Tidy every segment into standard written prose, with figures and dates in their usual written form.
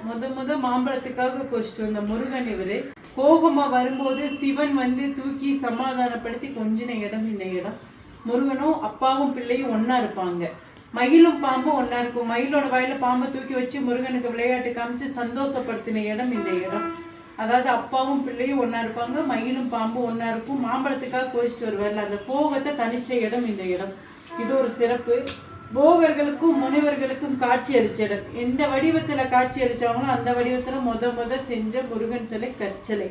முத மாம்பழத்துக்காக கோஷ்டு வந்த முருகன் இவரு கோபமா வரும்போது சிவன் வந்து தூக்கி சமாதானப்படுத்தி கொஞ்சின இடம் இந்த இடம். முருகனும் அப்பாவும் பிள்ளையும் ஒன்னா இருப்பாங்க. மயிலும் பாம்பும் ஒன்னா இருக்கும். மயிலோட வாயில பாம்பை தூக்கி வச்சு முருகனுக்கு விளையாட்டு காமிச்சு சந்தோஷப்படுத்தின இடம் இந்த இடம். அதாவது அப்பாவும் பிள்ளையும் ஒன்னா இருப்பாங்க, மயிலும் பாம்பும் ஒன்னா இருக்கும். மாம்பழத்துக்காக கோச்சிட்டு வருவார்ல, அந்த கோபத்தை தனிச்ச இடம் இந்த இடம். இது ஒரு சிறப்பு. போகர்களுக்கும் முனிவர்களுக்கும் காட்சி அளிச்ச இடம். எந்த வடிவத்துல காட்சி அளிச்சாங்களோ அந்த வடிவத்துல முத செஞ்ச முருகன் சிலை கற்சிலை.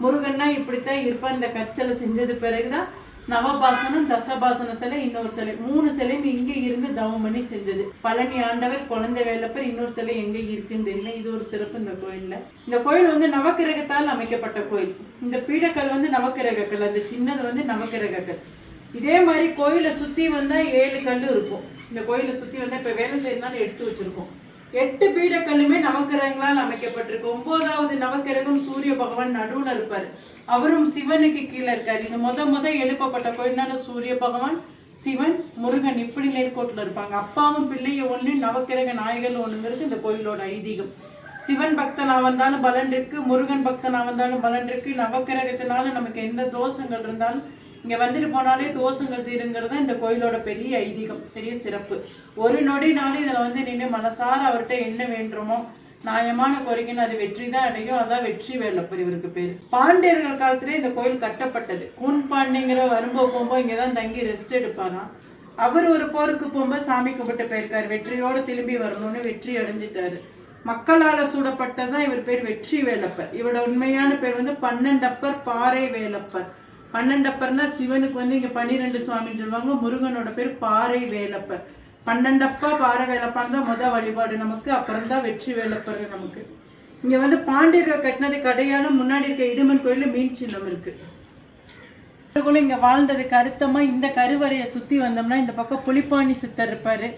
முருகன்னா இப்படித்தான் இருப்பான். இந்த கற்சிலை செஞ்சது பிறகுதான் நவபாசனம், தசபாசன சிலை, இன்னொரு சிலை, 3 சிலையும் இங்கே இருந்து தவம் பண்ணி செஞ்சது. பழனி ஆண்டவர், குழந்தை வேலப்பர், இன்னொரு சிலை எங்க இருக்குன்னு தெரியல. இது ஒரு சிறப்பு இந்த கோயில்ல. இந்த கோயில் வந்து நவக்கிரகத்தால் அமைக்கப்பட்ட கோயில். இந்த பீடக்கல் வந்து நவக்கிரகக்கல், அந்த சின்னது வந்து நவக்கிரகக்கல். இதே மாதிரி கோயிலை சுத்தி வந்தா 7 கல் இருக்கும். இந்த கோயிலை சுத்தி வந்தா இப்ப வேலை செய்யறதுனால எடுத்து வச்சிருக்கோம். 8 பீடக்கல்லுமே நவக்கிரகங்களால் அமைக்கப்பட்டிருக்கு. 9வது நவக்கிரகம் சூரிய பகவான் நடுவுல இருப்பாரு. அவரும் சிவனுக்கு கீழே இருக்காரு. இந்த முத எழுப்பப்பட்ட கோயில்னால சூரிய பகவான், சிவன், முருகன் இப்படி நேர்கோட்டில் இருப்பாங்க. அப்பாவும் பிள்ளையும் ஒண்ணு, நவக்கிரக நாயகன் ஒண்ணுங்கிறது இந்த கோயிலோட ஐதீகம். சிவன் பக்தனா வந்தாலும் பலன் இருக்கு, முருகன் பக்தனா வந்தாலும் பலன் இருக்கு. நவக்கிரகத்தினால நமக்கு எந்த தோஷங்கள் இருந்தாலும் இங்க வந்துட்டு போனாலே தோஷங்கள் தீருங்கிறது இந்த கோயிலோட பெரிய ஐதீகம், பெரிய சிறப்பு. ஒரு நொடினாலும் இதுல வந்து நின்று மனசார அவர்கிட்ட என்ன வேண்டுமோ நியாயமான கோரிக்கைன்னு அது வெற்றி தான் அடையும். அதான் வெற்றி வேலப்பர் இவருக்கு பேர். பாண்டியர்கள் காலத்திலே இந்த கோயில் கட்டப்பட்டது. கூன் பாண்டிங்கிற போகும்போது இங்கதான் தங்கி ரெஸ்ட் எடுப்பாராம். அவர் ஒரு போருக்கு போகும்போது சாமி கும்பிட்டு போயிருக்காரு. வெற்றியோடு திரும்பி வரணும்னு வெற்றி அடைஞ்சிட்டாரு. மக்களால சூடப்பட்டதான் இவர் பேர் வெற்றி வேலப்பர். இவரோட உண்மையான பேர் வந்து பன்னெண்டப்பர் பாறை வேலப்பர். பன்னெண்டப்பர்னா சிவனுக்கு வந்து இங்க 12 சுவாமின்னு சொல்லுவாங்க. முருகனோட பேர் பாறை வேலப்பர். 12அப்பா பாறை வேலப்பான் தான் முத வழிபாடு நமக்கு. அப்புறம் தான் வெற்றி வேலப்பர் நமக்கு. இங்க வந்து பாண்டியர்கள் கட்டினது கடையாலும் முன்னாடி இருக்க இடுமன் கோயில மீன் சின்னம் இருக்கு. இங்க வாழ்ந்ததுக்கு அர்த்தமா இந்த கருவறையை சுத்தி வந்தோம்னா இந்த பக்கம் புலிப்பாணி சித்தர் இருப்பாரு.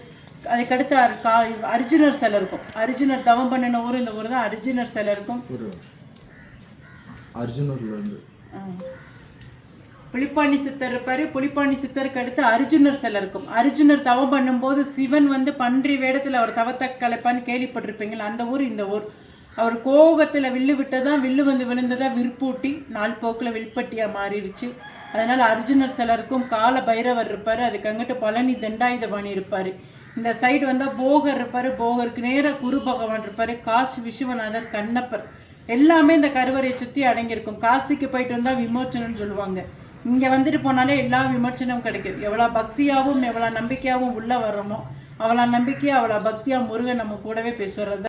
அதுக்கடுத்து அர்ஜுனர் சிலை இருக்கும். அர்ஜுனர் தவம் பண்ணின ஊர் இந்த ஊர் தான். அர்ஜுனர் சிலை இருக்கும். புலிப்பாணி சித்தர் இருப்பாரு. புலிப்பாணி சித்தருக்கு அடுத்து அர்ஜுனர் சிலை இருக்கும். அர்ஜுனர் தவம் பண்ணும்போது சிவன் வந்து பன்றி வேடத்துல அவர் தவத்தை கலைப்பான்னு கேள்விப்பட்டிருப்பீங்களா, அந்த ஊர் இந்த ஊர். அவர் கோகத்துல வில்லு விட்டதான் வில்லு வந்து விழுந்ததா விற்பூட்டி நாள் போக்குல வில்பட்டியா மாறிடுச்சு. அதனால அர்ஜுனர் சிலை இருக்கும். கால பைரவர் இருப்பாரு. அதுக்கு அங்கிட்டு பழனி தண்டாயுதபாணி இருப்பாரு. இந்த சைடு வந்தா போகர் இருப்பாரு. போகருக்கு நேராக குரு பகவான் இருப்பாரு. காசி விஸ்வநாதர், கண்ணப்பர் எல்லாமே இந்த கருவறையை சுற்றி அடங்கியிருக்கும். காசிக்கு போயிட்டு வந்தா விமோச்சனம்னு சொல்லுவாங்க. இங்கே வந்துட்டு போனாலே எல்லா விமர்சனமும் கிடைக்குது. எவ்வளோ பக்தியாகவும் எவ்வளோ நம்பிக்கையாகவும் உள்ளே வர்றோமோ அவ்வளோ நம்பிக்கையாக அவ்வளோ பக்தியாக முருகன் நம்ம கூடவே பேசுறது.